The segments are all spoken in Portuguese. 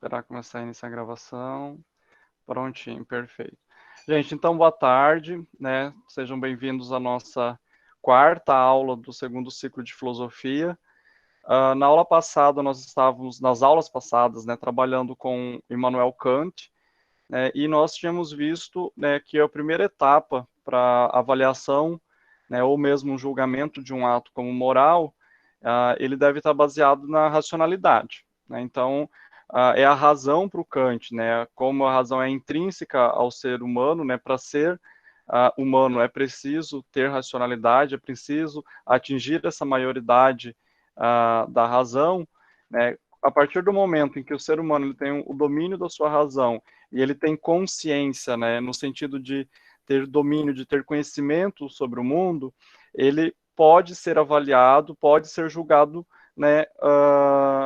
esperar começar a iniciar a gravação. Prontinho, perfeito. Gente, então boa tarde, né? Sejam bem-vindos à nossa quarta aula do segundo ciclo de filosofia. Na aula passada, nós estávamos, nas aulas passadas, né, trabalhando com Immanuel Kant, né, e nós tínhamos visto, né, que a primeira etapa para avaliação, né, ou mesmo um julgamento de um ato como moral, ele deve estar baseado na racionalidade, né? Então, é a razão para o Kant, né? Como a razão é intrínseca ao ser humano, né? Para ser humano é preciso ter racionalidade, é preciso atingir essa maioridade da razão, né? A partir do momento em que o ser humano ele tem o domínio da sua razão e ele tem consciência, né? No sentido de ter domínio, de ter conhecimento sobre o mundo, ele pode ser avaliado, pode ser julgado, né,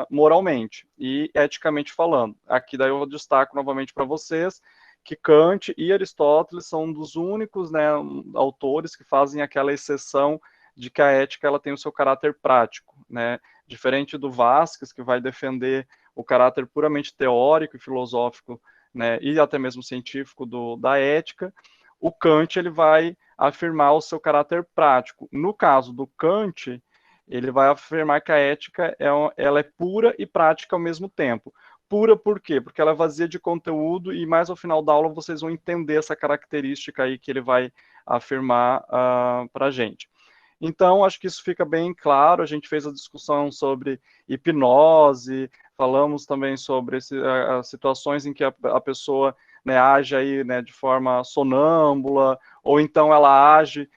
moralmente e eticamente falando. Aqui daí eu destaco novamente para vocês que Kant e Aristóteles são um dos únicos, né, autores que fazem aquela exceção de que a ética ela tem o seu caráter prático, né, diferente do Vasquez, que vai defender o caráter puramente teórico e filosófico, né, e até mesmo científico da ética. O Kant ele vai afirmar o seu caráter prático. No caso do Kant, ele vai afirmar que a ética ela é pura e prática ao mesmo tempo. Pura por quê? Porque ela é vazia de conteúdo e mais ao final da aula vocês vão entender essa característica aí que ele vai afirmar para a gente. Então, acho que isso fica bem claro. A gente fez a discussão sobre hipnose, falamos também sobre as situações em que a pessoa, né, age aí, né, de forma sonâmbula, ou então ela age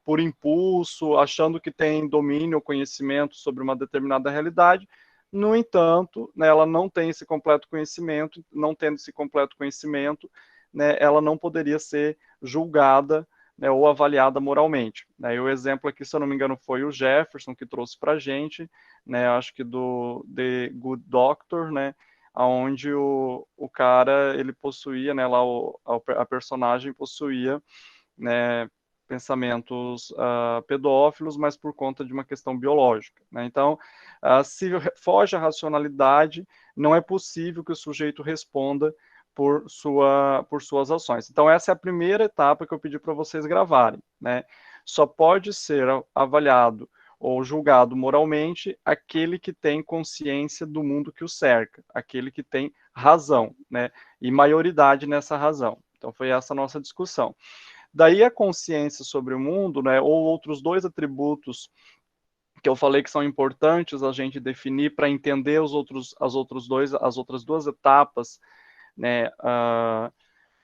por impulso, achando que tem domínio ou conhecimento sobre uma determinada realidade. No entanto, né, ela não tem esse completo conhecimento, não tendo esse completo conhecimento, né, ela não poderia ser julgada, né, ou avaliada moralmente. Né? E o exemplo aqui, se eu não me engano, foi o Jefferson que trouxe para a gente, né, acho que do The Good Doctor, né, onde o cara, ele possuía, né, lá a personagem possuía, né, pensamentos pedófilos, mas por conta de uma questão biológica. Né? Então, se foge à racionalidade, não é possível que o sujeito responda por suas ações. Então, essa é a primeira etapa que eu pedi para vocês gravarem. Né? Só pode ser avaliado ou julgado moralmente aquele que tem consciência do mundo que o cerca, aquele que tem razão, né? E maioridade nessa razão. Então, foi essa a nossa discussão. Daí a consciência sobre o mundo, né, ou outros dois atributos que eu falei que são importantes a gente definir para entender as outras duas etapas, né,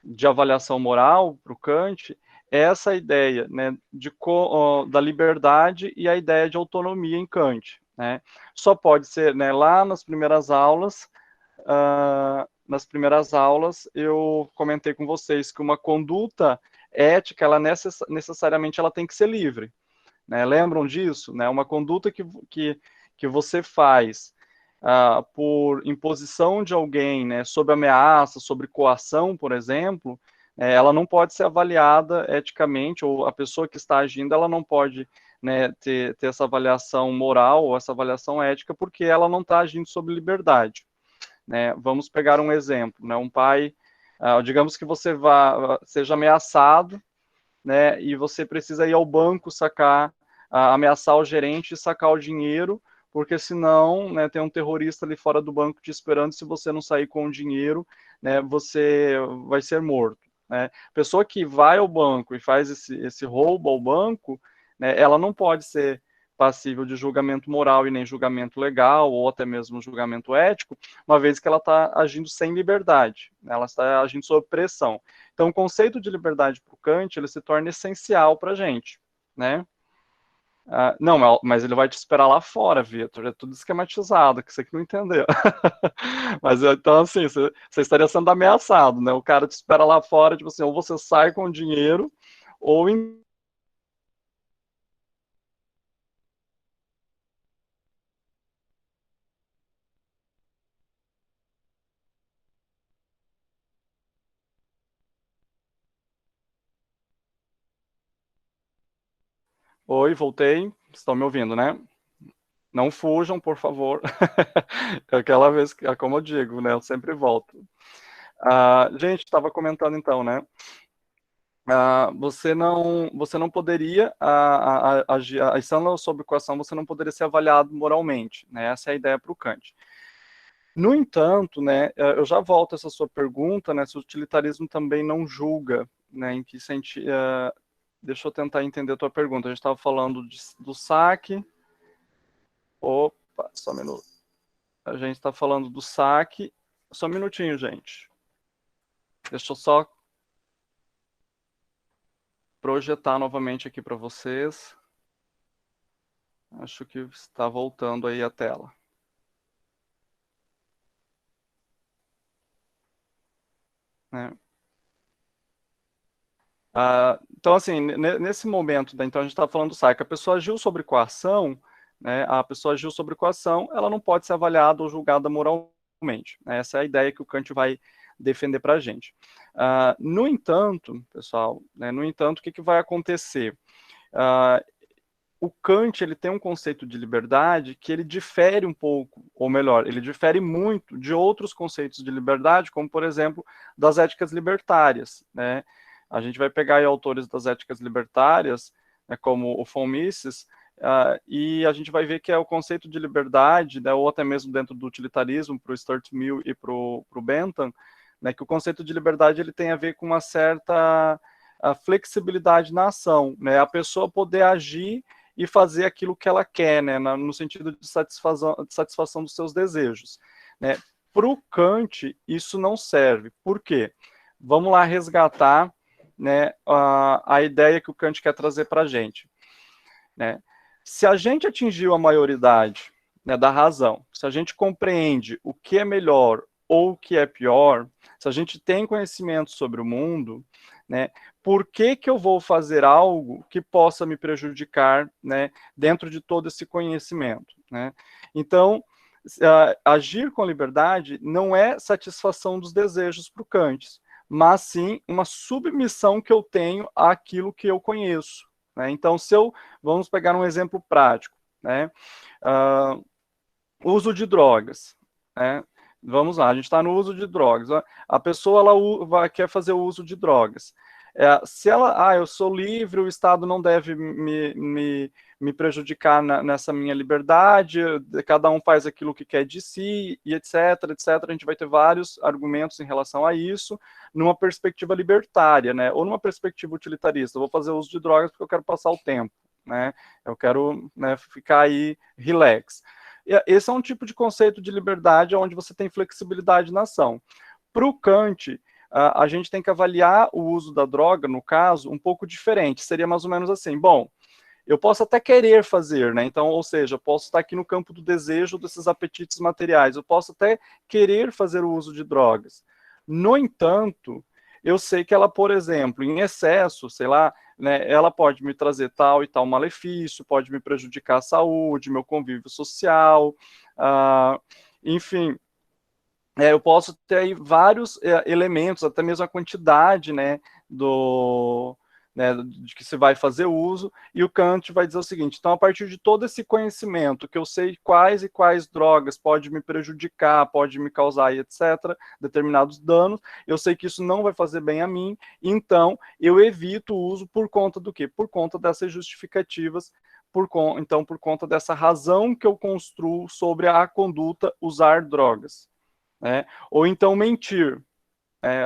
de avaliação moral para o Kant, é essa ideia, né, da liberdade e a ideia de autonomia em Kant. Né? Só pode ser, né, lá nas primeiras aulas, eu comentei com vocês que uma conduta ética, ela necessariamente ela tem que ser livre. Né? Lembram disso? Né? Uma conduta que você faz por imposição de alguém, né, sob ameaça, sobre coação, por exemplo, ela não pode ser avaliada eticamente, ou a pessoa que está agindo, ela não pode, né, ter essa avaliação moral ou essa avaliação ética, porque ela não está agindo sob liberdade. Né? Vamos pegar um exemplo, né? Um pai, digamos que você seja ameaçado, né? E você precisa ir ao banco sacar, ameaçar o gerente e sacar o dinheiro, porque senão, né, tem um terrorista ali fora do banco te esperando. Se você não sair com o dinheiro, né, você vai ser morto. Né? Pessoa que vai ao banco e faz esse roubo ao banco, né, ela não pode ser passível de julgamento moral e nem julgamento legal, ou até mesmo julgamento ético, uma vez que ela está agindo sem liberdade, né? Ela está agindo sob pressão. Então, o conceito de liberdade para o Kant, ele se torna essencial para a gente, né? Não, mas ele vai te esperar lá fora, Vitor. É tudo esquematizado, que você que não entendeu. Mas então, assim, você estaria sendo ameaçado, né? O cara te espera lá fora, tipo assim, ou você sai com o dinheiro, ou Oi, voltei. Estão me ouvindo, né? Não fujam, por favor. Aquela vez, como eu digo, né? Eu sempre volto. Gente, estava comentando então, né? Você não poderia agir, estando sob coação, você não poderia ser avaliado moralmente, né? Essa é a ideia para o Kant. No entanto, né, eu já volto a essa sua pergunta, né, se o utilitarismo também não julga, né, em que sentido, deixa eu tentar entender a tua pergunta. A gente estava falando do saque, opa, só um minuto. A gente está falando do saque, só um minutinho, gente. Deixa eu só projetar novamente aqui para vocês. Acho que está voltando aí a tela. Né? Então, assim, nesse momento, então a gente está falando do saque, a pessoa agiu sobre coação, né? A pessoa agiu sobre coação, ela não pode ser avaliada ou julgada moralmente. Né? Essa é a ideia que o Kant vai defender para a gente. No entanto, pessoal, né, no entanto, o que vai acontecer? O Kant ele tem um conceito de liberdade que ele difere um pouco, ou melhor, ele difere muito de outros conceitos de liberdade, como, por exemplo, das éticas libertárias. Né? A gente vai pegar aí autores das éticas libertárias, né, como o von Mises, e a gente vai ver que é o conceito de liberdade, né, ou até mesmo dentro do utilitarismo, para o Stuart Mill e para o Bentham, né, que o conceito de liberdade ele tem a ver com uma certa flexibilidade na ação, né, a pessoa poder agir e fazer aquilo que ela quer, né, no sentido de satisfação dos seus desejos. Né. Para o Kant, isso não serve. Por quê? Vamos lá resgatar, né, a ideia que o Kant quer trazer para a gente. Né. Se a gente atingiu a maioridade, né, da razão, se a gente compreende o que é melhor ou o que é pior, se a gente tem conhecimento sobre o mundo, né, por que eu vou fazer algo que possa me prejudicar, né, dentro de todo esse conhecimento? Né? Então, agir com liberdade não é satisfação dos desejos para o Kant, mas sim uma submissão que eu tenho àquilo que eu conheço. Né? Então, vamos pegar um exemplo prático, né? Uso de drogas, né? Vamos lá, a gente está no uso de drogas. A pessoa quer fazer o uso de drogas. Se ela, eu sou livre, o Estado não deve me prejudicar nessa minha liberdade, cada um faz aquilo que quer de si, e etc, etc. A gente vai ter vários argumentos em relação a isso, numa perspectiva libertária, né? Ou numa perspectiva utilitarista. Eu vou fazer uso de drogas porque eu quero passar o tempo, né? Eu quero, né, ficar aí relax. Esse é um tipo de conceito de liberdade onde você tem flexibilidade na ação. Para o Kant, a gente tem que avaliar o uso da droga, no caso, um pouco diferente. Seria mais ou menos assim, bom, eu posso até querer fazer, né? Então, ou seja, eu posso estar aqui no campo do desejo desses apetites materiais, eu posso até querer fazer o uso de drogas. No entanto, eu sei que ela, por exemplo, em excesso, sei lá, né, ela pode me trazer tal e tal malefício, pode me prejudicar a saúde, meu convívio social, enfim, eu posso ter aí vários elementos, até mesmo a quantidade, né, de que se vai fazer uso, e o Kant vai dizer o seguinte, então a partir de todo esse conhecimento, que eu sei quais e quais drogas pode me prejudicar, pode me causar, etc., determinados danos, eu sei que isso não vai fazer bem a mim, então eu evito o uso por conta do quê? Por conta dessas justificativas, então por conta dessa razão que eu construo sobre a conduta usar drogas. Né? Ou então mentir.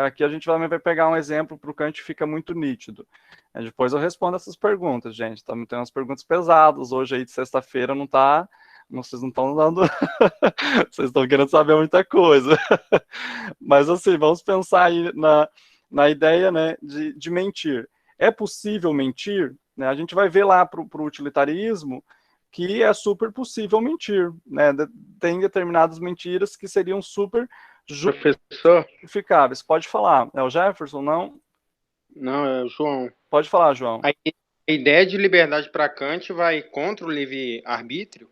Aqui a gente vai pegar um exemplo para o Kant fica muito nítido. Depois eu respondo essas perguntas, gente. Tem umas perguntas pesadas hoje aí de sexta-feira, não tá. Vocês não estão dando. Vocês estão querendo saber muita coisa. Mas assim, vamos pensar aí na ideia, né, de mentir. É possível mentir? Né? A gente vai ver lá para o utilitarismo que é super possível mentir. Né? Tem determinadas mentiras que seriam super Professor? justificáveis. Pode falar. É o Jefferson, não? Não, é o João. Pode falar, João. A ideia de liberdade para Kant vai contra o livre-arbítrio?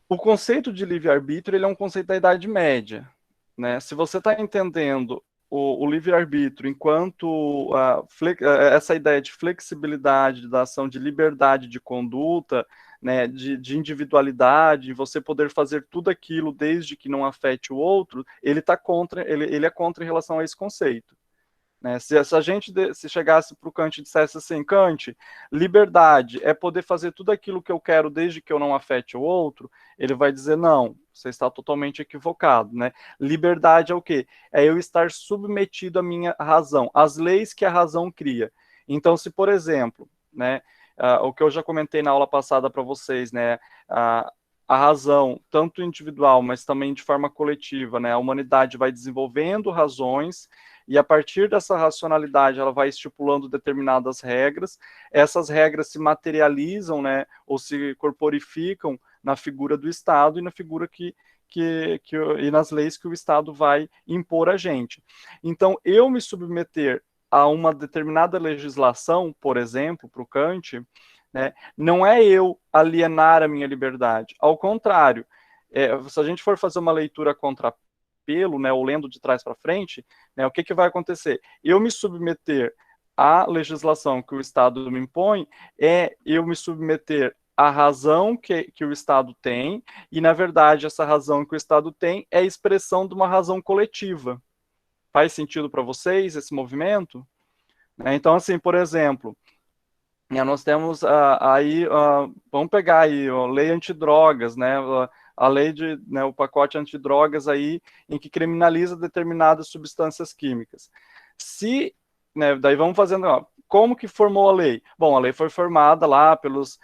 O conceito de livre-arbítrio ele é um conceito da Idade Média. Né? Se você está entendendo o livre-arbítrio enquanto essa ideia de flexibilidade da ação, de liberdade de conduta, né, de individualidade, você poder fazer tudo aquilo desde que não afete o outro, ele é contra em relação a esse conceito. Né? Se a gente se chegasse para o Kant e dissesse assim, Kant, liberdade é poder fazer tudo aquilo que eu quero desde que eu não afete o outro, ele vai dizer, não, você está totalmente equivocado. Né? Liberdade é o quê? É eu estar submetido à minha razão, às leis que a razão cria. Então, se, por exemplo, né, o que eu já comentei na aula passada para vocês, né, a razão, tanto individual, mas também de forma coletiva, né, a humanidade vai desenvolvendo razões, e a partir dessa racionalidade ela vai estipulando determinadas regras, essas regras se materializam, né, ou se corporificam na figura do Estado e na figura e nas leis que o Estado vai impor a gente. Então, eu me submeter a uma determinada legislação, por exemplo, para o Kant, né, não é eu alienar a minha liberdade, ao contrário, se a gente for fazer uma leitura contra pelo, né, ou lendo de trás para frente, né, o que vai acontecer? Eu me submeter à legislação que o Estado me impõe é eu me submeter à razão que o Estado tem, e, na verdade, essa razão que o Estado tem é a expressão de uma razão coletiva. Faz sentido para vocês esse movimento? Então, assim, por exemplo, nós temos aí, vamos pegar aí a lei antidrogas, né, a lei né, o pacote antidrogas aí, em que criminaliza determinadas substâncias químicas. Se, né, daí vamos fazendo, como que formou a lei? Bom, a lei foi formada lá pelos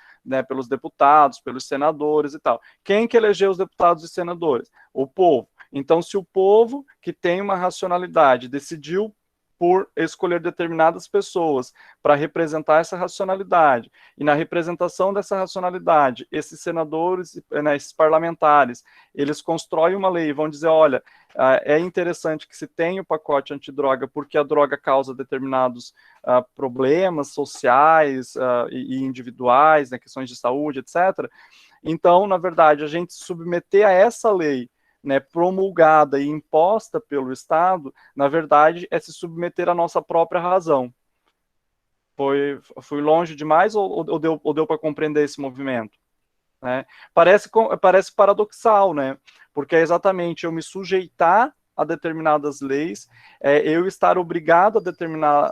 deputados, pelos senadores e tal. Quem que elegeu os deputados e senadores? O povo. Então, se o povo, que tem uma racionalidade, decidiu por escolher determinadas pessoas para representar essa racionalidade, e na representação dessa racionalidade, esses senadores, né, esses parlamentares, eles constroem uma lei e vão dizer, olha, é interessante que se tenha o pacote antidroga porque a droga causa determinados problemas sociais e individuais, né, questões de saúde, etc. Então, na verdade, a gente submeter a essa lei, né, promulgada e imposta pelo Estado, na verdade, é se submeter à nossa própria razão. Fui longe demais ou deu para compreender esse movimento? Né? Parece paradoxal, né? Porque é exatamente eu me sujeitar a determinadas leis, eu estar obrigado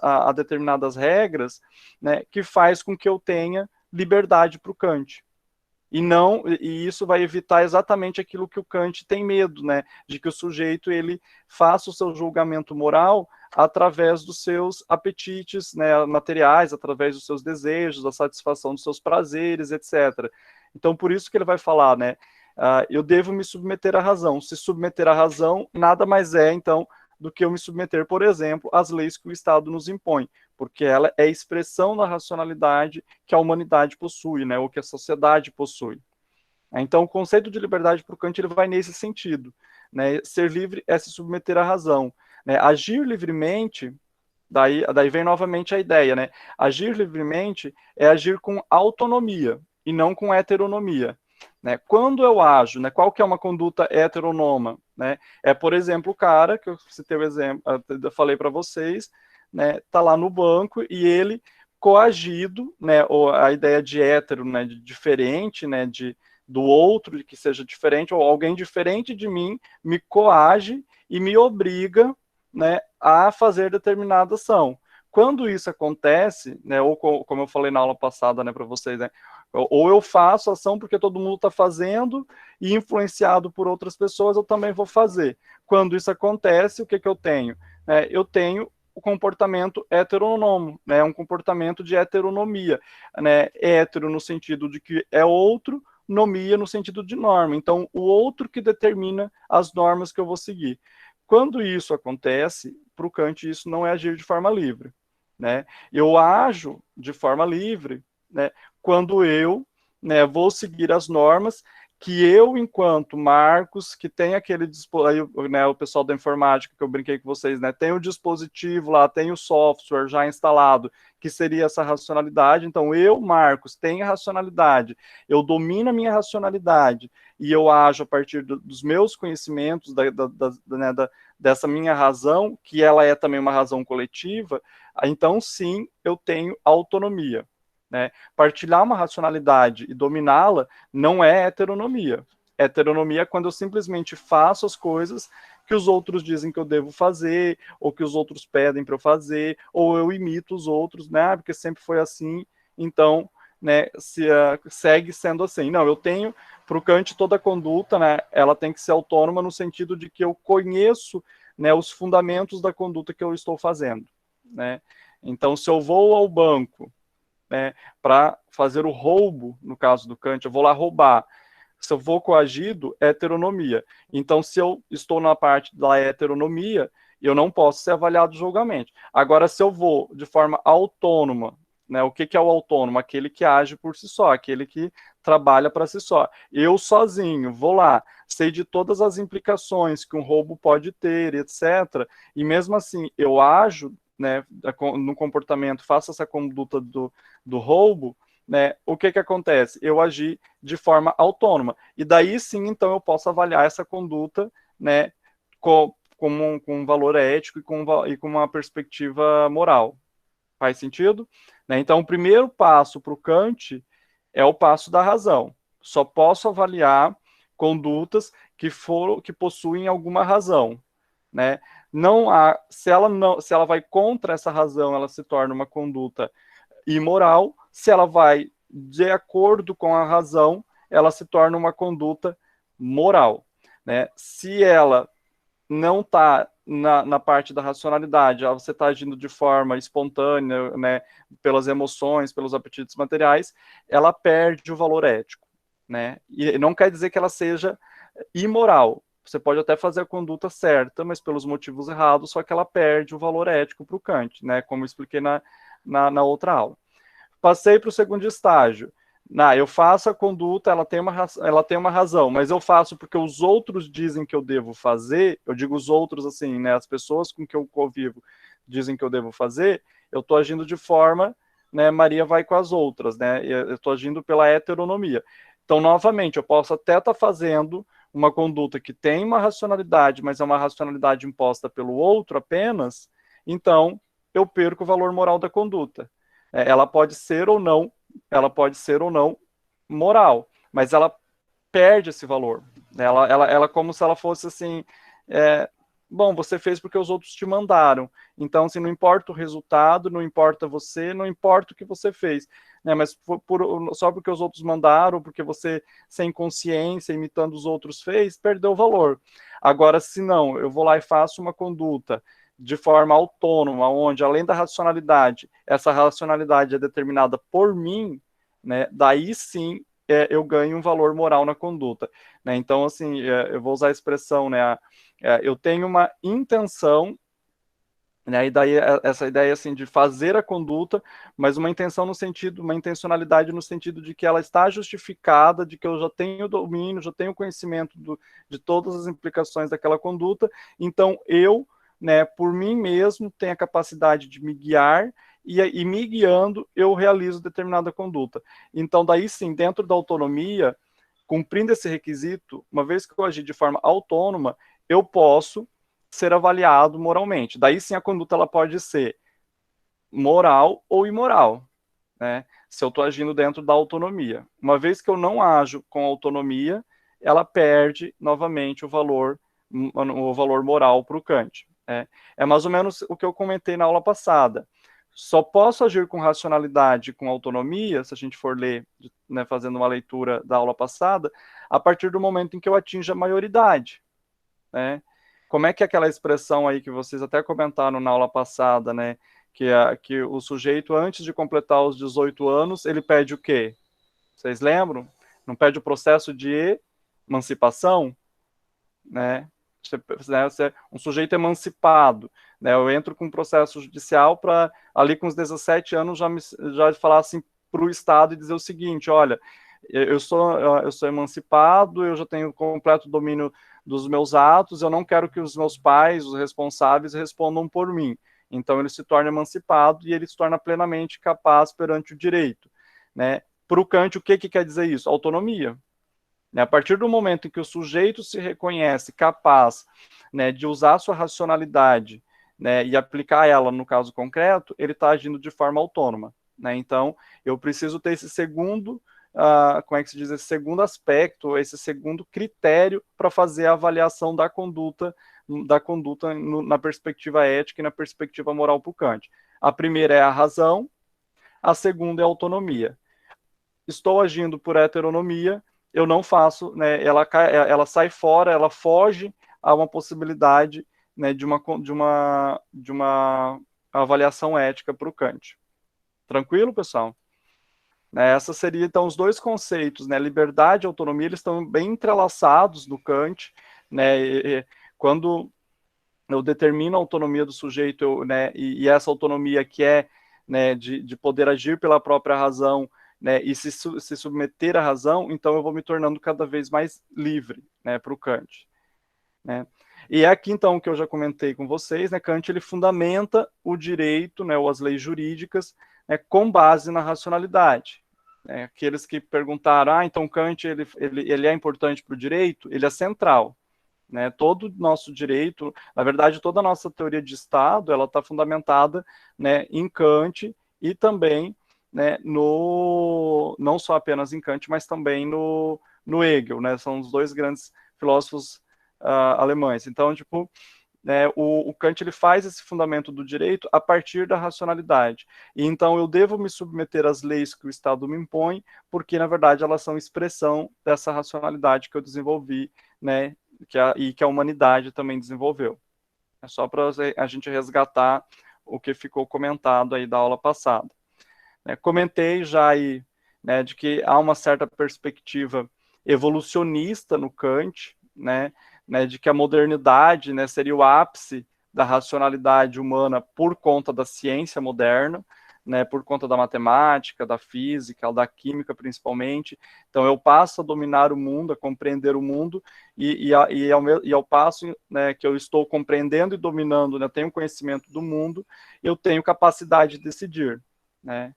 a determinadas regras, né, que faz com que eu tenha liberdade para o Kant. E isso vai evitar exatamente aquilo que o Kant tem medo, né, de que o sujeito ele faça o seu julgamento moral através dos seus apetites, né, materiais, através dos seus desejos, da satisfação dos seus prazeres, etc. Então, por isso que ele vai falar, né, eu devo me submeter à razão. Se submeter à razão, nada mais é, então, do que eu me submeter, por exemplo, às leis que o Estado nos impõe, porque ela é a expressão da racionalidade que a humanidade possui, né, ou que a sociedade possui. Então, o conceito de liberdade para o Kant ele vai nesse sentido. Né? Ser livre é se submeter à razão. Né? Agir livremente, daí vem novamente a ideia, né? Agir livremente é agir com autonomia e não com heteronomia. Né? Quando eu ajo, né, qual que é uma conduta heteronoma? Né? É, por exemplo, o cara, que eu citei o exemplo, eu falei para vocês, né, tá lá no banco e ele coagido, né, ou a ideia de hétero, né, de diferente, né, do outro, de que seja diferente, ou alguém diferente de mim, me coage e me obriga, né, a fazer determinada ação. Quando isso acontece, né, ou como eu falei na aula passada, né, para vocês, né, ou eu faço ação porque todo mundo está fazendo e influenciado por outras pessoas, eu também vou fazer. Quando isso acontece, o que eu tenho? Eu tenho o comportamento heteronomo, né, um comportamento de heteronomia, né, hétero no sentido de que é outro, nomia no sentido de norma. Então, o outro que determina as normas que eu vou seguir. Quando isso acontece, para o Kant, isso não é agir de forma livre. Né? Eu ajo de forma livre, né, quando eu, né, vou seguir as normas que eu, enquanto Marcos, que tem aquele dispositivo, né, o pessoal da informática que eu brinquei com vocês, né, tem o dispositivo lá, tem o software já instalado, que seria essa racionalidade. Então, eu, Marcos, tenho a racionalidade, eu domino a minha racionalidade e eu ajo a partir dos meus conhecimentos, né, dessa minha razão, que ela é também uma razão coletiva, então sim, eu tenho autonomia. né? Partilhar uma racionalidade e dominá-la não é heteronomia. Heteronomia é quando eu simplesmente faço as coisas que os outros dizem que eu devo fazer, ou que os outros pedem para eu fazer, ou eu imito os outros, né? Porque sempre foi assim, então, né, segue sendo assim. Não, eu tenho, para o Kant, toda conduta, né, ela tem que ser autônoma no sentido de que eu conheço, né, os fundamentos da conduta que eu estou fazendo, né? Então, se eu vou ao banco, né, para fazer o roubo, no caso do Kant, eu vou lá roubar. Se eu vou coagido, é heteronomia. Então, se eu estou na parte da heteronomia, eu não posso ser avaliado julgamente. Agora, se eu vou de forma autônoma, né, o que é o autônomo? Aquele que age por si só, aquele que trabalha para si só. Eu sozinho vou lá, sei de todas as implicações que um roubo pode ter, etc. E mesmo assim, eu ajo, né, no comportamento, faço essa conduta do roubo, né, o que acontece? Eu agi de forma autônoma. E daí sim, então, eu posso avaliar essa conduta, né, com um valor ético e com uma perspectiva moral. Faz sentido? Né? Então, o primeiro passo para o Kant é o passo da razão. Só posso avaliar condutas que possuem alguma razão. Né? Não há, se ela vai contra essa razão, ela se torna uma conduta imoral. Se ela vai de acordo com a razão, ela se torna uma conduta moral. Né? Se ela não está na parte da racionalidade, você está agindo de forma espontânea, né, pelas emoções, pelos apetites materiais, ela perde o valor ético. Né? E não quer dizer que ela seja imoral. Você pode até fazer a conduta certa, mas pelos motivos errados, só que ela perde o valor ético para o Kant, né? Como eu expliquei na outra aula. Passei para o segundo estágio. Eu faço a conduta, ela tem uma razão, mas eu faço porque os outros dizem que eu devo fazer. Eu digo os outros assim, né? As pessoas com que eu convivo dizem que eu devo fazer. Eu estou agindo de forma, né? Maria vai com as outras, né? Eu estou agindo pela heteronomia. Então, novamente, eu posso até estar fazendo uma conduta que tem uma racionalidade, mas é uma racionalidade imposta pelo outro apenas. Então, eu perco o valor moral da conduta. Ela pode ser ou não, ela pode ser ou não moral, mas ela perde esse valor. Ela como se ela fosse assim, bom, você fez porque os outros te mandaram. Então, assim, não importa o resultado, não importa você, não importa o que você fez. Né? Mas só porque os outros mandaram, porque você, sem consciência, imitando os outros, fez, perdeu o valor. Agora, se não, eu vou lá e faço uma conduta de forma autônoma, onde, além da racionalidade, essa racionalidade é determinada por mim, né, daí sim eu ganho um valor moral na conduta. Né? Então, assim, eu vou usar a expressão, né, eu tenho uma intenção, né, e daí essa ideia assim de fazer a conduta, mas uma intenção no sentido, uma intencionalidade no sentido de que ela está justificada, de que eu já tenho domínio, já tenho conhecimento de todas as implicações daquela conduta, então eu, né, por mim mesmo, tenho a capacidade de me guiar e me guiando eu realizo determinada conduta. Então daí sim, dentro da autonomia, cumprindo esse requisito, uma vez que eu agir de forma autônoma, eu posso ser avaliado moralmente. Daí sim a conduta ela pode ser moral ou imoral, né? Se eu estou agindo dentro da autonomia. Uma vez que eu não ajo com autonomia, ela perde novamente o valor moral para o Kant. É mais ou menos o que eu comentei na aula passada. Só posso agir com racionalidade, com autonomia, se a gente for ler, né, fazendo uma leitura da aula passada, a partir do momento em que eu atinja a maioridade. Né? Como é que é aquela expressão aí que vocês até comentaram na aula passada, né? Que o sujeito, antes de completar os 18 anos, ele pede o quê? Vocês lembram? Não pede o processo de emancipação? Né? Um sujeito emancipado. Né? Eu entro com um processo judicial para, ali com os 17 anos, já falar assim para o Estado e dizer o seguinte: olha, eu sou emancipado, eu já tenho completo domínio dos meus atos, eu não quero que os meus pais, os responsáveis, respondam por mim. Então ele se torna emancipado e ele se torna plenamente capaz perante o direito. Né? Para o Kant, o que quer dizer isso? Autonomia. Né? A partir do momento em que o sujeito se reconhece capaz, né, de usar sua racionalidade, né, e aplicar ela no caso concreto, ele está agindo de forma autônoma. né? Então, eu preciso ter esse segundo, como é que se diz, esse segundo aspecto, esse segundo critério para fazer a avaliação da conduta na perspectiva ética e na perspectiva moral para o Kant. A primeira é a razão, a segunda é a autonomia. Estou agindo por heteronomia, eu não faço, né, ela sai fora, ela foge a uma possibilidade, né, de uma avaliação ética para o Kant. Tranquilo, pessoal? Essa seria, então, os dois conceitos, né, liberdade e autonomia, eles estão bem entrelaçados no Kant, né, quando eu determino a autonomia do sujeito, né, e essa autonomia que é, né, de poder agir pela própria razão, né, e se submeter à razão, então eu vou me tornando cada vez mais livre, né, para o Kant, né. E é aqui, então, que eu já comentei com vocês, né, Kant, ele fundamenta o direito, né, ou as leis jurídicas, né, com base na racionalidade. Né. Aqueles que perguntaram, então Kant, ele é importante para o direito? Ele é central. Né, todo o nosso direito, na verdade, toda a nossa teoria de Estado, ela está fundamentada, né, em Kant e também, né, não só apenas em Kant, mas também no Hegel, né, são os dois grandes filósofos alemães. Então, tipo, né, o Kant ele faz esse fundamento do direito a partir da racionalidade. E então eu devo me submeter às leis que o Estado me impõe, porque na verdade elas são expressão dessa racionalidade que eu desenvolvi, né, e que a humanidade também desenvolveu. É só para a gente resgatar o que ficou comentado aí da aula passada. Comentei já aí, né, de que há uma certa perspectiva evolucionista no Kant, né, de que a modernidade, né, seria o ápice da racionalidade humana por conta da ciência moderna, né, por conta da matemática, da física, da química principalmente. Então eu passo a dominar o mundo, a compreender o mundo, e ao passo, né, que eu estou compreendendo e dominando, né, tenho conhecimento do mundo, eu tenho capacidade de decidir, né.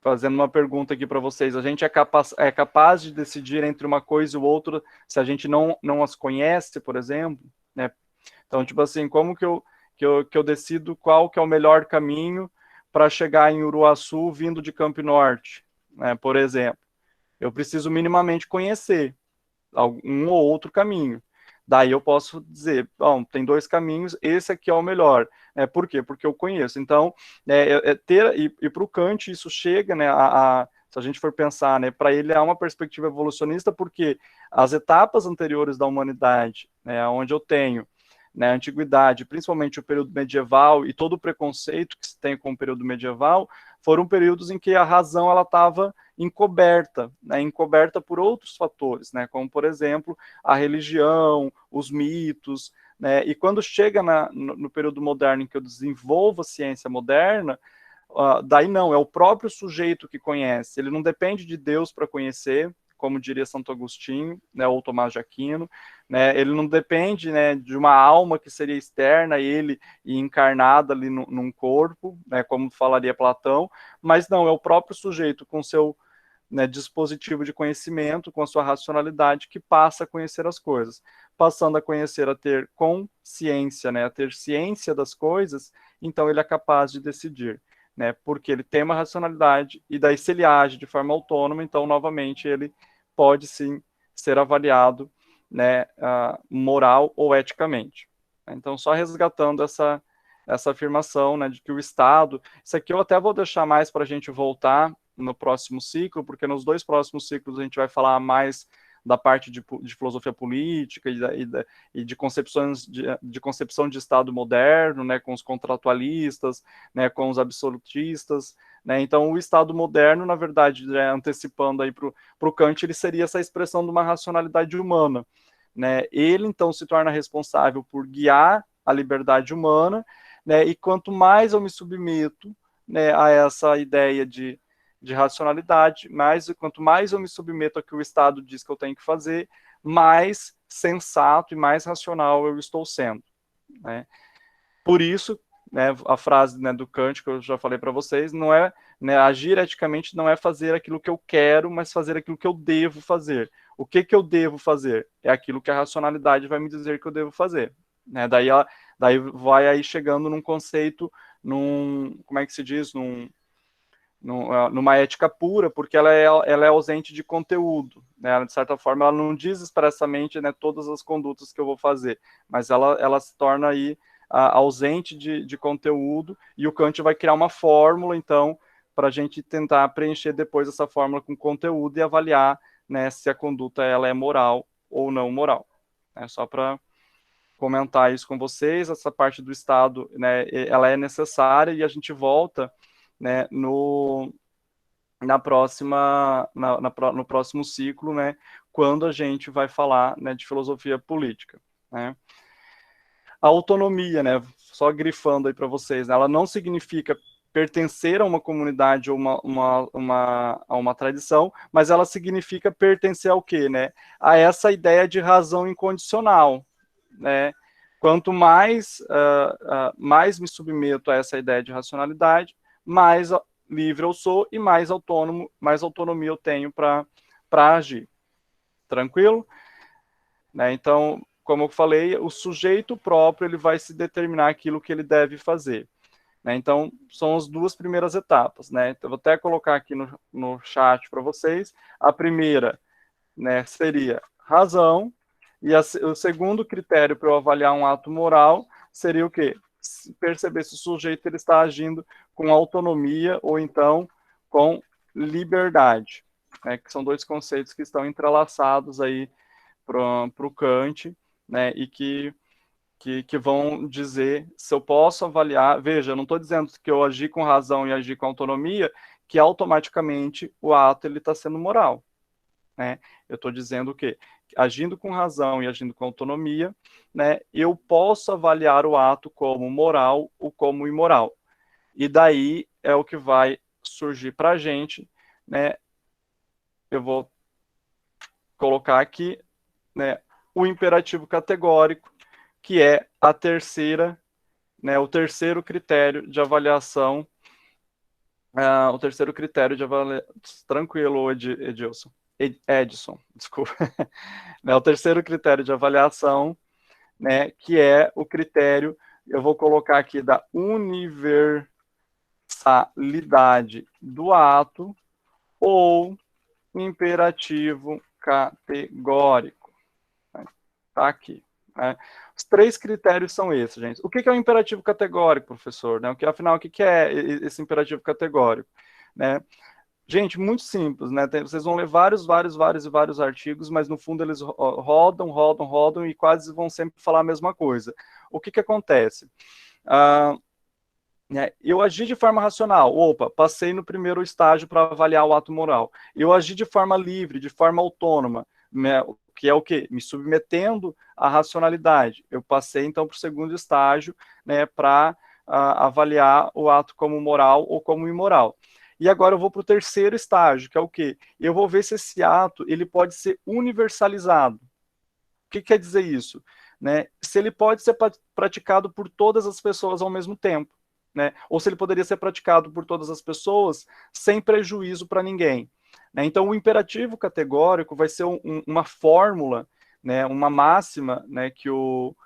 Fazendo uma pergunta aqui para vocês, a gente é capaz de decidir entre uma coisa e outra se a gente não as conhece, por exemplo, né? Então, tipo assim, como que eu decido qual que é o melhor caminho para chegar em Uruaçu vindo de Campo Norte, né, por exemplo? Eu preciso minimamente conhecer um ou outro caminho. Daí eu posso dizer, bom, tem dois caminhos, esse aqui é o melhor. Por quê? Porque eu conheço. Então, e para o Kant isso chega, né, se a gente for pensar, né, para ele é uma perspectiva evolucionista, porque as etapas anteriores da humanidade, né, onde eu tenho, né, a antiguidade, principalmente o período medieval e todo o preconceito que se tem com o período medieval, foram períodos em que a razão ela estava encoberta, né, encoberta por outros fatores, né, como, por exemplo, a religião, os mitos, né, e quando chega no período moderno em que eu desenvolvo a ciência moderna, daí não, é o próprio sujeito que conhece, ele não depende de Deus para conhecer, como diria Santo Agostinho, né, ou Tomás de Aquino, né, ele não depende, né, de uma alma que seria externa a ele e encarnada ali num corpo, né, como falaria Platão, mas não, é o próprio sujeito com seu, né, dispositivo de conhecimento, com a sua racionalidade, que passa a conhecer as coisas. Passando a conhecer, a ter consciência, né, a ter ciência das coisas, então ele é capaz de decidir, né, porque ele tem uma racionalidade, e daí se ele age de forma autônoma, então novamente ele pode sim ser avaliado, né, moral ou eticamente. Então só resgatando essa afirmação, né, de que o Estado, isso aqui eu até vou deixar mais para a gente voltar no próximo ciclo, porque nos dois próximos ciclos a gente vai falar mais da parte de filosofia política e de concepções de concepção de Estado moderno, né, com os contratualistas, né, com os absolutistas, né. Então o Estado moderno, na verdade, antecipando aí para o Kant, ele seria essa expressão de uma racionalidade humana, né. Ele então se torna responsável por guiar a liberdade humana, né, e quanto mais eu me submeto, né, a essa ideia de racionalidade, mas quanto mais eu me submeto ao que o Estado diz que eu tenho que fazer, mais sensato e mais racional eu estou sendo, né? Por isso, né, a frase, né, do Kant que eu já falei para vocês, não é, né, agir eticamente não é fazer aquilo que eu quero, mas fazer aquilo que eu devo fazer. O que eu devo fazer? É aquilo que a racionalidade vai me dizer que eu devo fazer, né? Daí vai aí chegando num conceito, como é que se diz, numa ética pura, porque ela é ausente de conteúdo, né? De certa forma, ela não diz expressamente, né, todas as condutas que eu vou fazer, mas ela se torna aí ausente de conteúdo, e o Kant vai criar uma fórmula, então, para a gente tentar preencher depois essa fórmula com conteúdo e avaliar, né, se a conduta ela é moral ou não moral. É só para comentar isso com vocês. Essa parte do Estado, né, ela é necessária, e a gente volta, né, no próximo ciclo, né, quando a gente vai falar, né, de filosofia política, né. A autonomia, né, só grifando aí para vocês, né, ela não significa pertencer a uma comunidade ou a uma tradição, mas ela significa pertencer ao quê, né? A essa ideia de razão incondicional, né? Quanto mais mais me submeto a essa ideia de racionalidade, mais livre eu sou e mais autônomo, mais autonomia eu tenho para agir. Tranquilo? Né? Então, como eu falei, o sujeito próprio ele vai se determinar aquilo que ele deve fazer. Né? Então, são as duas primeiras etapas. Né? Então, vou até colocar aqui no chat para vocês. A primeira, né, seria razão, e o segundo critério para eu avaliar um ato moral seria o quê? Perceber se o sujeito ele está agindo com autonomia ou então com liberdade, né, que são dois conceitos que estão entrelaçados aí para o Kant, né, e que vão dizer se eu posso avaliar. Veja, eu não estou dizendo que eu agir com razão e agir com autonomia, que automaticamente o ato ele está sendo moral. Né? Eu estou dizendo que, agindo com razão e agindo com autonomia, né, eu posso avaliar o ato como moral ou como imoral. E daí é o que vai surgir para a gente, né? Eu vou colocar aqui, né, o imperativo categórico, que é a terceira, né, o terceiro critério de avaliação. O terceiro critério de avaliação. Tranquilo, Edilson. Edson, desculpa. Né, o terceiro critério de avaliação, né, que é o critério, eu vou colocar aqui, da universalidade do ato ou imperativo categórico. Tá aqui. Né? Os três critérios são esses, gente. O que é o imperativo categórico, professor? Né? Afinal, o que é esse imperativo categórico? Né? Gente, muito simples, né? Vocês vão ler vários artigos, mas no fundo eles rodam e quase vão sempre falar a mesma coisa. O que acontece? Eu agi de forma racional. Opa, passei no primeiro estágio para avaliar o ato moral. Eu agi de forma livre, de forma autônoma, né? Que é o quê? Me submetendo à racionalidade. Eu passei, então, para o segundo estágio, né, para avaliar o ato como moral ou como imoral. E agora eu vou para o terceiro estágio, que é o quê? Eu vou ver se esse ato ele pode ser universalizado. O que quer dizer isso? Né? Se ele pode ser praticado por todas as pessoas ao mesmo tempo. Né? Ou se ele poderia ser praticado por todas as pessoas sem prejuízo para ninguém. Né? Então, o imperativo categórico vai ser uma fórmula, né, uma máxima, né, que o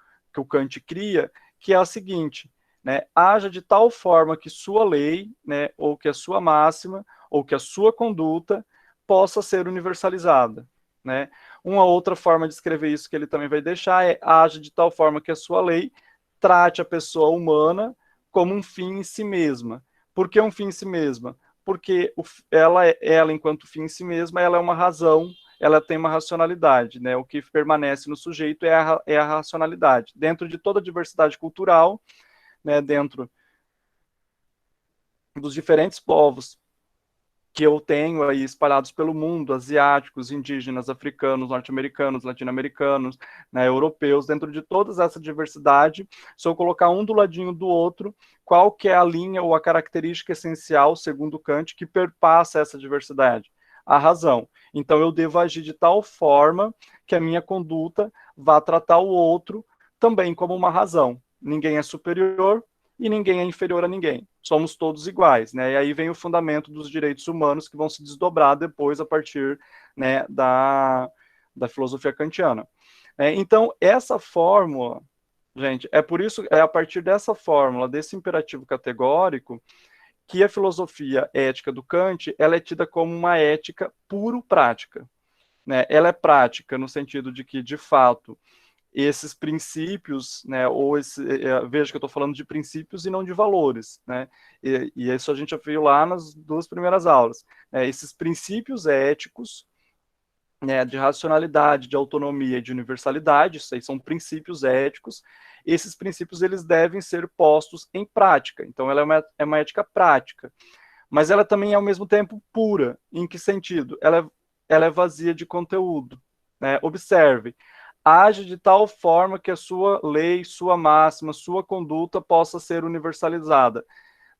Kant cria, que é a seguinte: né, haja de tal forma que sua lei, né, ou que a sua máxima, ou que a sua conduta possa ser universalizada. Né? Uma outra forma de escrever isso que ele também vai deixar é: haja de tal forma que a sua lei trate a pessoa humana como um fim em si mesma. Por que um fim em si mesma? Porque ela, enquanto fim em si mesma, ela é uma razão, ela tem uma racionalidade, né? O que permanece no sujeito é a racionalidade. Dentro de toda a diversidade cultural, né, dentro dos diferentes povos que eu tenho aí espalhados pelo mundo, asiáticos, indígenas, africanos, norte-americanos, latino-americanos, né, europeus, dentro de toda essa diversidade, se eu colocar um do ladinho do outro, qual que é a linha ou a característica essencial, segundo Kant, que perpassa essa diversidade? A razão. Então eu devo agir de tal forma que a minha conduta vá tratar o outro também como uma razão. Ninguém é superior e ninguém é inferior a ninguém. Somos todos iguais, né? E aí vem o fundamento dos direitos humanos que vão se desdobrar depois a partir, né, da filosofia kantiana. Então, essa fórmula, gente, é por isso, é a partir dessa fórmula, desse imperativo categórico, que a filosofia ética do Kant, ela é tida como uma ética puro prática, né? Ela é prática no sentido de que, de fato, esses princípios, né, veja que eu estou falando de princípios e não de valores, né, e isso a gente já viu lá nas duas primeiras aulas, né, esses princípios éticos, né, de racionalidade, de autonomia e de universalidade, isso aí são princípios éticos, esses princípios eles devem ser postos em prática, então ela é uma ética prática, mas ela também é ao mesmo tempo pura, em que sentido? Ela é vazia de conteúdo, né, observe, age de tal forma que a sua lei, sua máxima, sua conduta possa ser universalizada.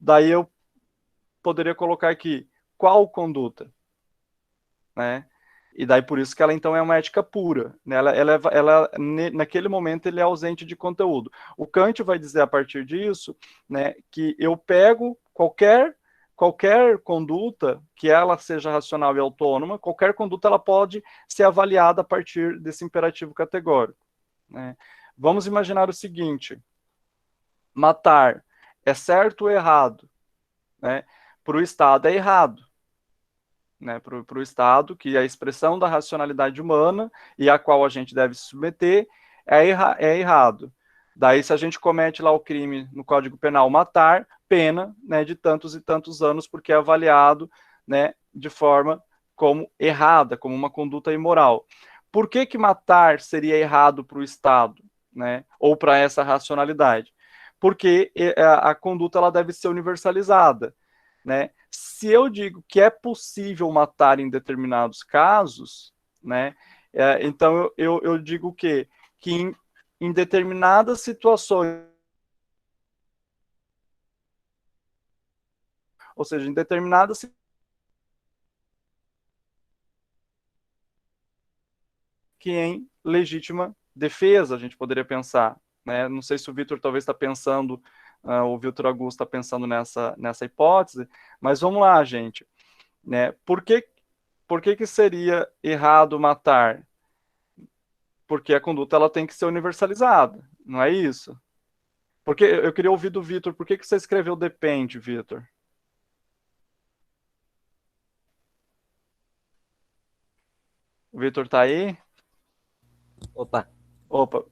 Daí eu poderia colocar aqui, qual conduta? Né? E daí por isso que ela então é uma ética pura. Né? Naquele momento ele é ausente de conteúdo. O Kant vai dizer a partir disso, né, que eu pego qualquer conduta que ela seja racional e autônoma, qualquer conduta ela pode ser avaliada a partir desse imperativo categórico. Né? Vamos imaginar o seguinte: matar é certo ou errado? Né? Para o Estado é errado. Né, para o Estado, que é a expressão da racionalidade humana e a qual a gente deve se submeter, é errado. Daí, se a gente comete lá o crime no Código Penal, matar, pena, né, de tantos e tantos anos, porque é avaliado, né, de forma como errada, como uma conduta imoral. Por que matar seria errado para o Estado, né, ou para essa racionalidade? Porque a conduta ela deve ser universalizada. Né? Se eu digo que é possível matar em determinados casos, né, então eu digo o quê? Que em determinadas situações, ou seja, em determinadas que em legítima defesa, a gente poderia pensar. Né? Não sei se o Vitor talvez está pensando, o Vitor Augusto está pensando nessa hipótese, mas vamos lá, gente. Né? Por que seria errado matar? Porque a conduta ela tem que ser universalizada, não é isso? Porque eu queria ouvir do Vitor, por que você escreveu depende, Vitor? O Vitor tá aí? Opa, Opa,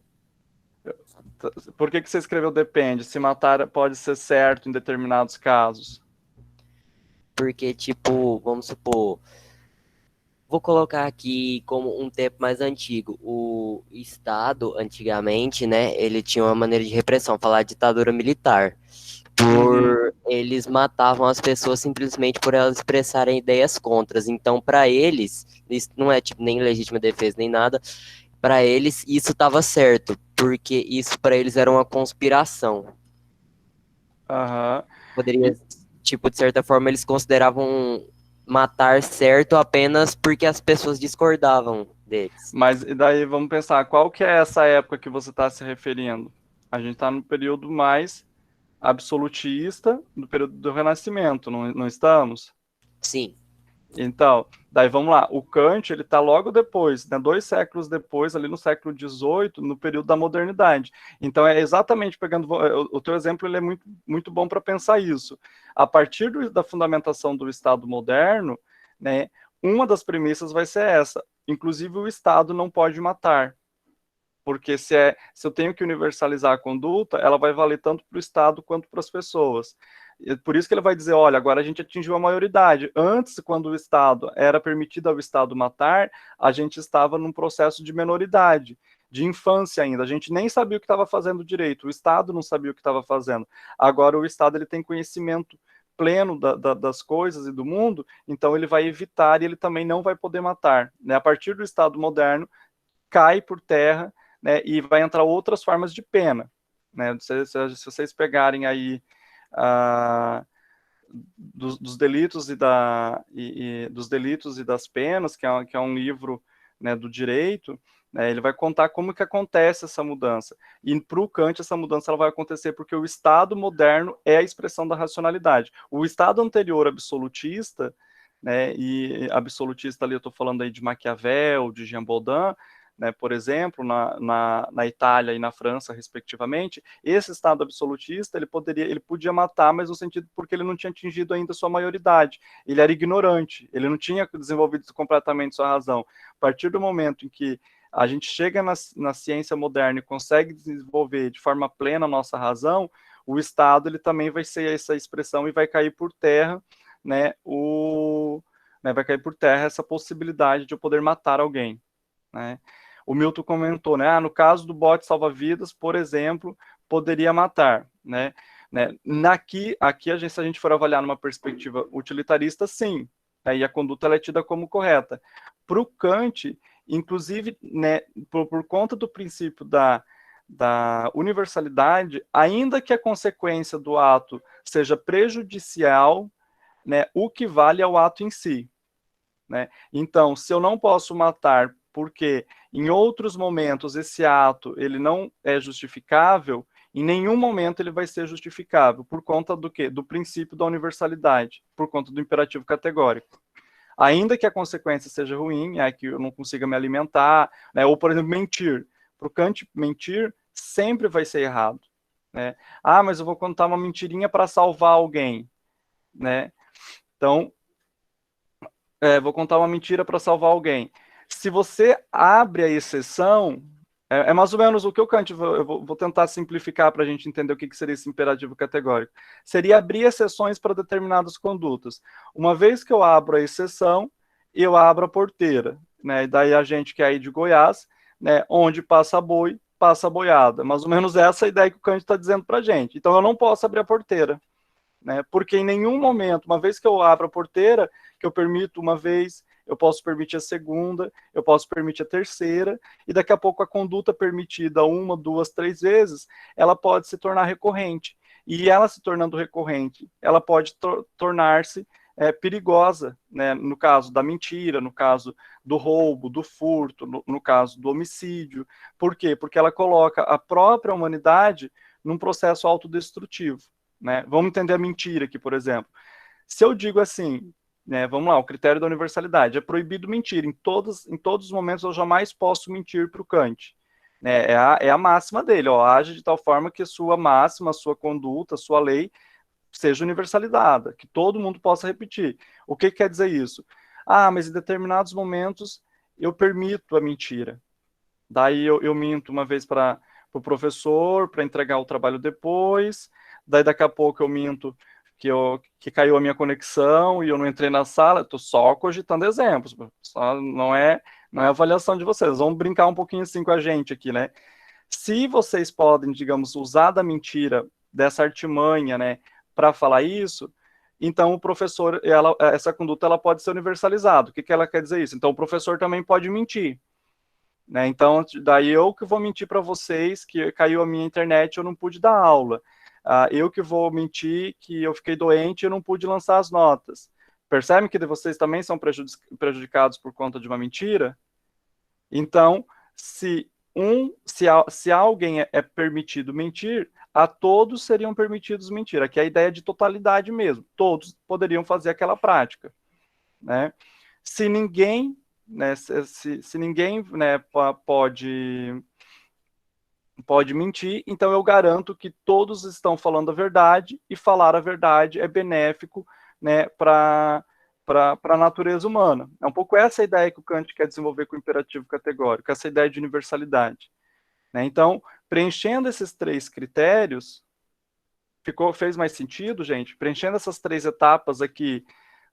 por que você escreveu depende? Se matar pode ser certo em determinados casos. porque, tipo, vamos supor, vou colocar aqui como um tempo mais antigo. O Estado, antigamente, né, ele tinha uma maneira de repressão, falar ditadura militar. Uhum. Eles matavam as pessoas simplesmente por elas expressarem ideias contras. Então, para eles, isso não é tipo nem legítima defesa nem nada. Para eles, isso estava certo, porque isso para eles era uma conspiração. Aham. Poderia, E- tipo, de certa forma, eles consideravam matar certo apenas porque as pessoas discordavam deles. Mas e daí vamos pensar, qual que é essa época que você está se referindo? A gente está no período mais absolutista, no período do Renascimento, não estamos? Sim, Então, daí vamos lá. O Kant ele está logo depois, né, 2 séculos depois, ali no século XVIII, no período da modernidade. Então, é exatamente pegando o teu exemplo, ele é muito, muito bom para pensar isso. A partir da fundamentação do Estado moderno, né, uma das premissas vai ser essa. Inclusive, o Estado não pode matar. Porque se eu tenho que universalizar a conduta, ela vai valer tanto para o Estado quanto para as pessoas. E por isso que ele vai dizer, olha, agora a gente atingiu a maioridade. Antes, quando o Estado era permitido ao Estado matar, a gente estava num processo de menoridade, de infância ainda. A gente nem sabia o que estava fazendo direito. O Estado não sabia o que estava fazendo. Agora o Estado ele tem conhecimento pleno das coisas e do mundo, então ele vai evitar e ele também não vai poder matar. Né? A partir do Estado moderno, cai por terra, né, e vai entrar outras formas de pena. Né? Se vocês pegarem aí dos delitos dos delitos e das penas, que é um livro, né, do direito, né, ele vai contar como que acontece essa mudança. E para o Kant essa mudança ela vai acontecer porque o Estado moderno é a expressão da racionalidade. O Estado anterior absolutista, né, e absolutista ali eu estou falando aí de Maquiavel, de Jean Baudin, né, por exemplo, na Itália e na França, respectivamente, esse Estado absolutista, ele podia matar, mas no sentido porque ele não tinha atingido ainda sua maioridade, ele era ignorante, ele não tinha desenvolvido completamente sua razão. A partir do momento em que a gente chega na ciência moderna e consegue desenvolver de forma plena a nossa razão, o Estado ele também vai ser essa expressão e vai cair por terra, né, vai cair por terra essa possibilidade de eu poder matar alguém, né? O Milton comentou, né, no caso do bote salva-vidas, por exemplo, poderia matar, né? Aqui, se a gente for avaliar numa perspectiva utilitarista, sim, né, e a conduta ela é tida como correta. Para o Kant, inclusive, né, por conta do princípio da universalidade, ainda que a consequência do ato seja prejudicial, né, o que vale é o ato em si, né? Então, se eu não posso matar porque em outros momentos esse ato ele não é justificável, em nenhum momento ele vai ser justificável, por conta do quê? Do princípio da universalidade, por conta do imperativo categórico. Ainda que a consequência seja ruim, que eu não consiga me alimentar, né? Ou, por exemplo, mentir. Para o Kant, mentir sempre vai ser errado, né? Mas eu vou contar uma mentirinha para salvar alguém, né? Então, vou contar uma mentira para salvar alguém. Se você abre a exceção, é mais ou menos o que o Kant, eu vou tentar simplificar para a gente entender o que seria esse imperativo categórico. Seria abrir exceções para determinadas condutas. Uma vez que eu abro a exceção, eu abro a porteira, né? E daí a gente que é aí de Goiás, né? Onde passa boi, passa boiada. Mais ou menos essa é a ideia que o Kant está dizendo para a gente. Então eu não posso abrir a porteira, né? Porque em nenhum momento, uma vez que eu abro a porteira, que eu permito uma vez, eu posso permitir a segunda, eu posso permitir a terceira, e daqui a pouco a conduta permitida 1, 2, 3 vezes, ela pode se tornar recorrente. E ela se tornando recorrente, ela pode tornar-se perigosa, né? No caso da mentira, no caso do roubo, do furto, no caso do homicídio. Por quê? Porque ela coloca a própria humanidade num processo autodestrutivo, né? Vamos entender a mentira aqui, por exemplo. Se eu digo assim, né, vamos lá, o critério da universalidade, é proibido mentir, em todos os momentos eu jamais posso mentir para o Kant, né, é a máxima dele, age de tal forma que sua máxima, sua conduta, sua lei seja universalizada, que todo mundo possa repetir. O que quer dizer isso? Mas em determinados momentos eu permito a mentira, daí eu minto uma vez para o professor, para entregar o trabalho depois, daí daqui a pouco eu minto que caiu a minha conexão e eu não entrei na sala. Estou só cogitando exemplos, não é avaliação de vocês. Vamos brincar um pouquinho assim com a gente aqui, né? Se vocês podem, digamos, usar da mentira, dessa artimanha, né, para falar isso, então o professor, essa conduta ela pode ser universalizada. O que ela quer dizer isso? Então o professor também pode mentir, né? Então, daí eu que vou mentir para vocês que caiu a minha internet, eu não pude dar aula. Eu que vou mentir que eu fiquei doente e eu não pude lançar as notas. Percebem que vocês também são prejudicados por conta de uma mentira? Então, se alguém é permitido mentir, a todos seriam permitidos mentir. Aqui é a ideia de totalidade mesmo. Todos poderiam fazer aquela prática, né? Se ninguém, né, se ninguém, né, pode mentir, então eu garanto que todos estão falando a verdade, e falar a verdade é benéfico, né, para a natureza humana. É um pouco essa a ideia que o Kant quer desenvolver com o imperativo categórico, essa ideia de universalidade, né? Então, preenchendo esses 3 critérios, fez mais sentido, gente? Preenchendo essas 3 etapas aqui,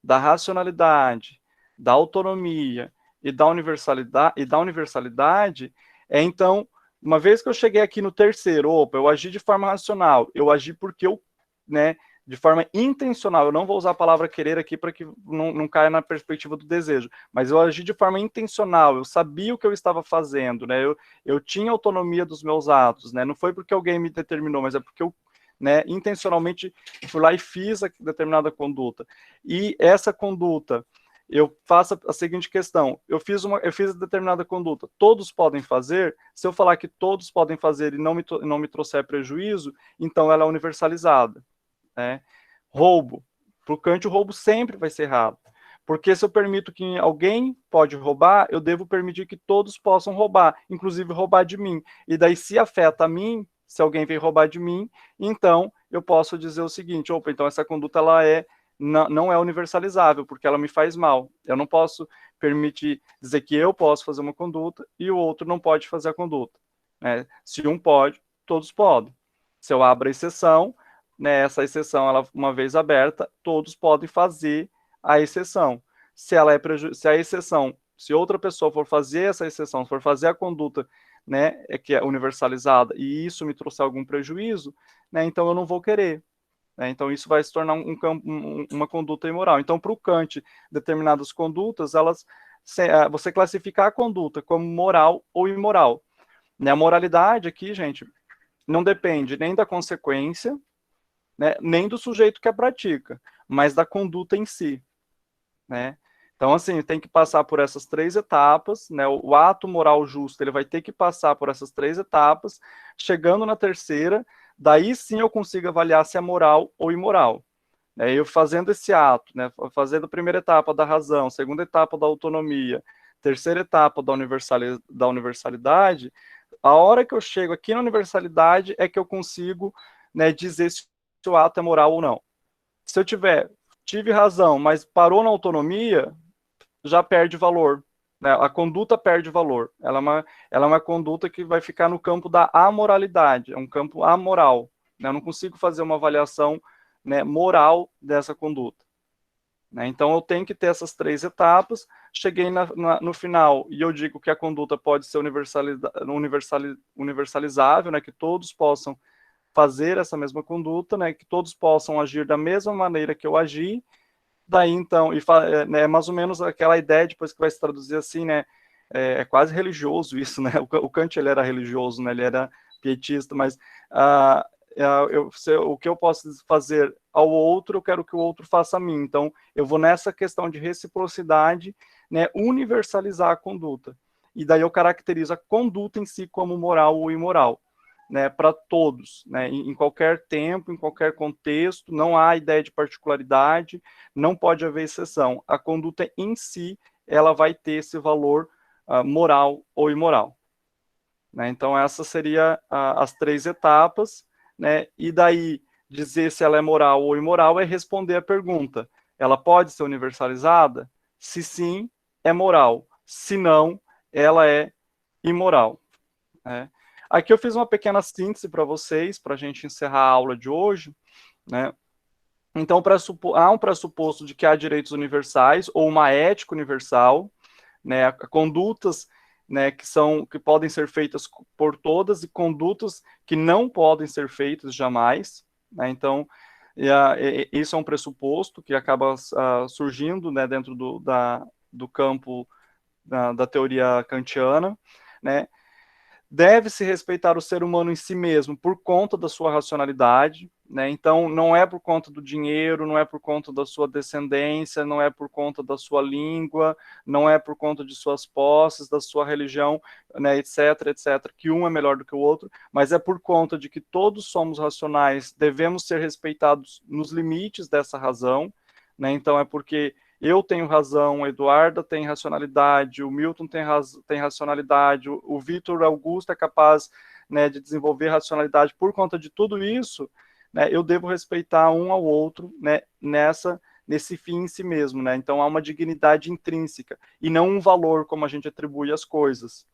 da racionalidade, da autonomia e da universalidade, então, uma vez que eu cheguei aqui no terceiro, eu agi de forma racional, eu agi porque eu, né, de forma intencional, eu não vou usar a palavra querer aqui para que não caia na perspectiva do desejo, mas eu agi de forma intencional, eu sabia o que eu estava fazendo, né, eu tinha autonomia dos meus atos, né, não foi porque alguém me determinou, mas é porque eu, né, intencionalmente fui lá e fiz a determinada conduta. E essa conduta, eu faço a seguinte questão: eu fiz a determinada conduta, todos podem fazer? Se eu falar que todos podem fazer e não me trouxer prejuízo, então ela é universalizada, né? Roubo. Para o Kant, o roubo sempre vai ser errado. Porque se eu permito que alguém pode roubar, eu devo permitir que todos possam roubar, inclusive roubar de mim. E daí, se afeta a mim, se alguém vem roubar de mim, então eu posso dizer o seguinte: opa, então essa conduta ela não é universalizável, porque ela me faz mal. Eu não posso permitir dizer que eu posso fazer uma conduta e o outro não pode fazer a conduta. Né? Se um pode, todos podem. Se eu abro a exceção, né, essa exceção, ela, uma vez aberta, todos podem fazer a exceção. Se a exceção, se outra pessoa for fazer essa exceção, for fazer a conduta, né, que é universalizada, e isso me trouxer algum prejuízo, né, então eu não vou querer. Né, então isso vai se tornar uma conduta imoral. Então, para o Kant, determinadas condutas, você classificar a conduta como moral ou imoral. Né, a moralidade aqui, gente, não depende nem da consequência, né, nem do sujeito que a pratica, mas da conduta em si. Né? Então, assim, tem que passar por essas 3 etapas, né? O ato moral justo, ele vai ter que passar por essas 3 etapas, chegando na terceira, daí sim eu consigo avaliar se é moral ou imoral. Né? Eu fazendo esse ato, né? Fazendo a primeira etapa da razão, segunda etapa da autonomia, terceira etapa da universalidade, a hora que eu chego aqui na universalidade é que eu consigo, né, dizer se o ato é moral ou não. Se eu tive razão, mas parou na autonomia, já perde valor. Né? A conduta perde valor. Ela é uma conduta que vai ficar no campo da amoralidade, é um campo amoral. Né? Eu não consigo fazer uma avaliação, né, moral dessa conduta. Né? Então, eu tenho que ter essas 3 etapas. Cheguei no final e eu digo que a conduta pode ser universalizável, né? Que todos possam fazer essa mesma conduta, né? Que todos possam agir da mesma maneira que eu agi. Daí, então, né, é mais ou menos aquela ideia, depois que vai se traduzir assim, né? É quase religioso isso, né? O Kant, ele era religioso, né? Ele era pietista, mas o que eu posso fazer ao outro, eu quero que o outro faça a mim. Então, eu vou nessa questão de reciprocidade, né? Universalizar a conduta. E daí eu caracterizo a conduta em si como moral ou imoral. Né, para todos, né, em qualquer tempo, em qualquer contexto, não há ideia de particularidade, não pode haver exceção. A conduta em si, ela vai ter esse valor moral ou imoral. Né? Então, essas seriam as 3 etapas, né, e daí dizer se ela é moral ou imoral é responder a pergunta: ela pode ser universalizada? Se sim, é moral. Se não, ela é imoral. Né? Aqui eu fiz uma pequena síntese para vocês, para a gente encerrar a aula de hoje. Né? Então, há um pressuposto de que há direitos universais, ou uma ética universal, né? Condutas, né, que podem ser feitas por todas, e condutas que não podem ser feitas jamais. Né? Então, isso é um pressuposto que acaba surgindo, né, dentro do campo da teoria kantiana. Né? Deve-se respeitar o ser humano em si mesmo por conta da sua racionalidade, né? Então, não é por conta do dinheiro, não é por conta da sua descendência, não é por conta da sua língua, não é por conta de suas posses, da sua religião, né, etc, etc, que um é melhor do que o outro, mas é por conta de que todos somos racionais, devemos ser respeitados nos limites dessa razão, né? Então, é porque eu tenho razão, a Eduarda tem racionalidade, o Milton tem racionalidade, o Vitor Augusto é capaz, né, de desenvolver racionalidade. Por conta de tudo isso, né, eu devo respeitar um ao outro, né, nesse fim em si mesmo. Né? Então, há uma dignidade intrínseca e não um valor como a gente atribui às coisas.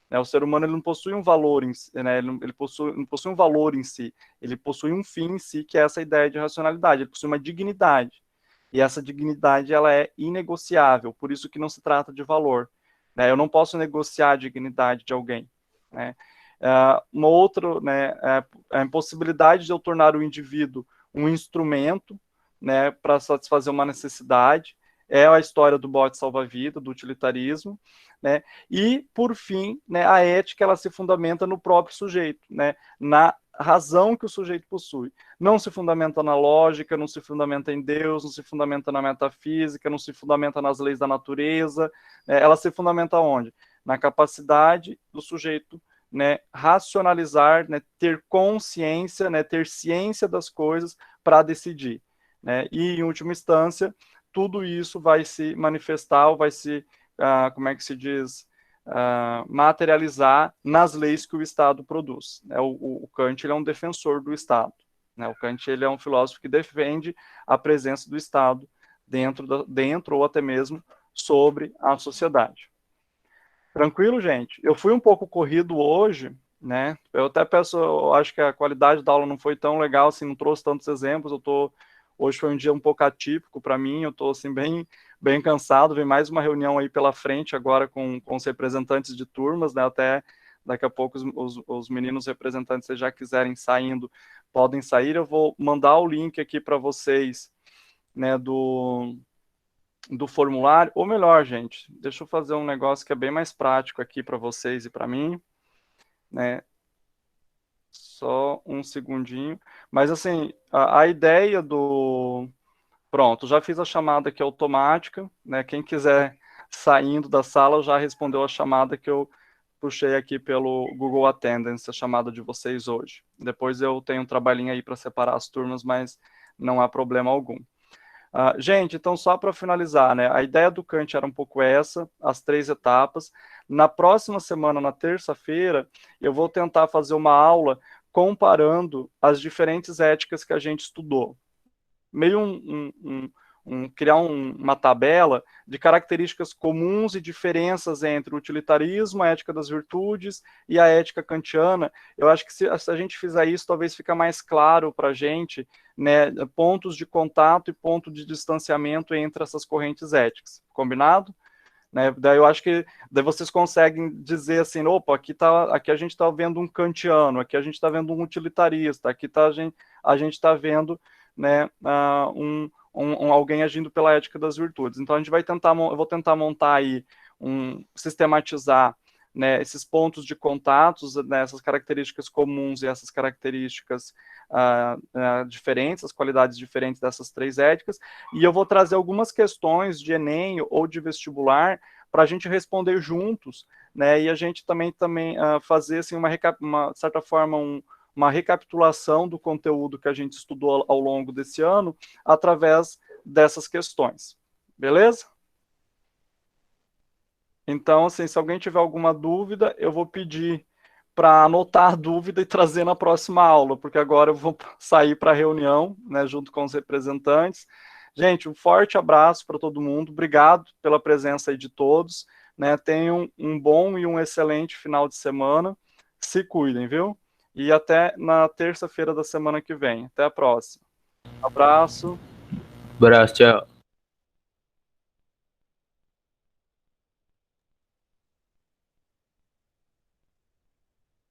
Né? O ser humano, ele não possui um valor, né? Ele não possui um valor em si, ele possui um fim em si, que é essa ideia de racionalidade, ele possui uma dignidade. E essa dignidade, ela é inegociável, por isso que não se trata de valor. Né? Eu não posso negociar a dignidade de alguém. Né? Uma outra, né, a impossibilidade de eu tornar o indivíduo um instrumento, né, para satisfazer uma necessidade, é a história do bote salva-vida, do utilitarismo. Né? E, por fim, né, a ética, ela se fundamenta no próprio sujeito, né, na razão que o sujeito possui. Não se fundamenta na lógica, não se fundamenta em Deus, não se fundamenta na metafísica, não se fundamenta nas leis da natureza. Ela se fundamenta onde? Na capacidade do sujeito, né, racionalizar, né, ter consciência, né, ter ciência das coisas para decidir. Né? E, em última instância, tudo isso vai se manifestar, ou vai se, como é que se diz, materializar nas leis que o Estado produz. O Kant ele é um defensor do Estado. O Kant ele é um filósofo que defende a presença do Estado dentro ou até mesmo sobre a sociedade. Tranquilo, gente? Eu fui um pouco corrido hoje, né? Eu até peço, eu acho que a qualidade da aula não foi tão legal, assim, não trouxe tantos exemplos. Hoje foi um dia um pouco atípico para mim, eu estou assim, bem cansado. Vem mais uma reunião aí pela frente agora com os representantes de turmas, né? Até daqui a pouco os meninos representantes, se já quiserem saindo, podem sair. Eu vou mandar o link aqui para vocês, né, do formulário, ou melhor, gente, deixa eu fazer um negócio que é bem mais prático aqui para vocês e para mim, né? Só um segundinho. Mas, assim, a ideia do... Pronto, já fiz a chamada aqui automática, né? Quem quiser saindo da sala já respondeu a chamada que eu puxei aqui pelo Google Attendance, a chamada de vocês hoje. Depois eu tenho um trabalhinho aí para separar as turmas, mas não há problema algum. Gente, então só para finalizar, né? A ideia do Kant era um pouco essa, as 3 etapas. Na próxima semana, na terça-feira, eu vou tentar fazer uma aula comparando as diferentes éticas que a gente estudou. Meio criar uma tabela de características comuns e diferenças entre o utilitarismo, a ética das virtudes e a ética kantiana. Eu acho que se a gente fizer isso, talvez fica mais claro para a gente, né, pontos de contato e ponto de distanciamento entre essas correntes éticas. Combinado? Né? Daí eu acho que daí vocês conseguem dizer assim, opa, aqui a gente está vendo um kantiano, aqui a gente está vendo um utilitarista, aqui a gente está vendo, né, alguém agindo pela ética das virtudes. Então eu vou tentar montar aí, sistematizar, né, esses pontos de contatos, né, essas características comuns e essas características diferentes, as qualidades diferentes dessas 3 éticas, e eu vou trazer algumas questões de Enem ou de vestibular para a gente responder juntos, né, e a gente também fazer assim, de certa forma, uma recapitulação do conteúdo que a gente estudou ao longo desse ano através dessas questões. Beleza? Então, assim, se alguém tiver alguma dúvida, eu vou pedir para anotar a dúvida e trazer na próxima aula, porque agora eu vou sair para a reunião, né, junto com os representantes. Gente, um forte abraço para todo mundo, obrigado pela presença aí de todos, né, tenham um bom e um excelente final de semana, se cuidem, viu? E até na terça-feira da semana que vem. Até a próxima. Abraço. Abraço, tchau.